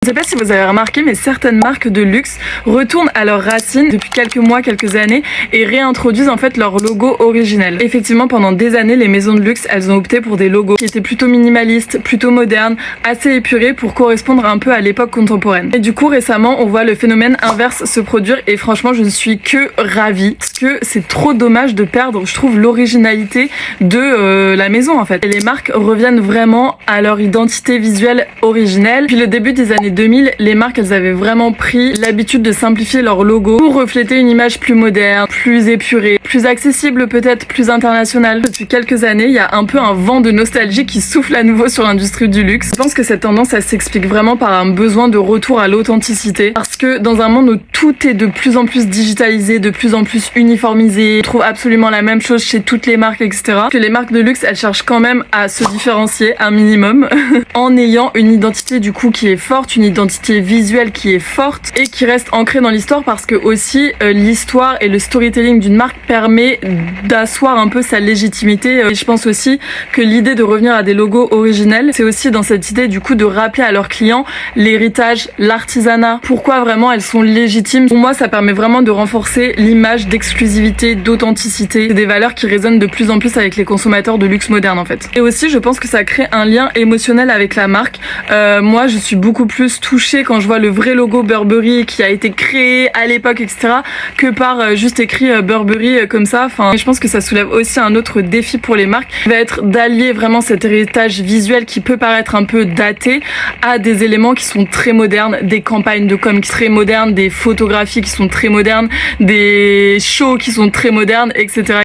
sais pas si vous avez remarqué, mais certaines marques de luxe retournent à leurs racines depuis quelques mois, quelques années et réintroduisent en fait leur logo originel. Effectivement, pendant des années, les maisons de luxe, elles ont opté pour des logos qui étaient plutôt minimalistes, plutôt modernes, assez épurés pour correspondre un peu à l'époque contemporaine. Et du coup, récemment, on voit le phénomène inverse se produire et franchement, je ne suis que ravie parce que c'est trop dommage de perdre, je trouve, l'originalité de la maison en fait. Et les marques reviennent vraiment à leur identité visuelle originelle. Puis le début des années 2000, les marques, elles avaient vraiment pris l'habitude de simplifier leur logo pour refléter une image plus moderne, plus épurée, plus accessible peut-être, plus internationale. Depuis quelques années, il y a un peu un vent de nostalgie qui souffle à nouveau sur l'industrie du luxe. Je pense que cette tendance, elle s'explique vraiment par un besoin de retour à l'authenticité. Parce que dans un monde où tout est de plus en plus digitalisé, de plus en plus uniformisé, on trouve absolument la même chose chez toutes les marques, etc. Que les marques de luxe, elles cherchent quand même à se différencier un minimum en ayant une identité du coup qui est forte, une identité visuelle qui est forte et qui reste ancrée dans l'histoire parce que aussi l'histoire et le storytelling d'une marque permet d'asseoir un peu sa légitimité. Et je pense aussi que l'idée de revenir à des logos originels, c'est aussi dans cette idée du coup de rappeler à leurs clients l'héritage, l'artisanat, pourquoi vraiment elles sont légitimes. Pour moi, ça permet vraiment de renforcer l'image d'exclusivité, d'authenticité. C'est des valeurs qui résonnent de plus en plus avec les consommateurs de luxe moderne en fait. Et aussi, je pense que ça crée un lien émotionnel avec la marque. Moi, je suis beaucoup plus touchée quand je vois le vrai logo Burberry qui a été créé à l'époque, etc., que par juste écrit Burberry comme ça. Enfin, je pense que ça soulève aussi un autre défi pour les marques, qui va être d'allier vraiment cet héritage visuel qui peut paraître un peu daté à des éléments qui sont très modernes, des campagnes de com qui sont très modernes, des photographies qui sont très modernes, des shows qui sont très modernes, etc.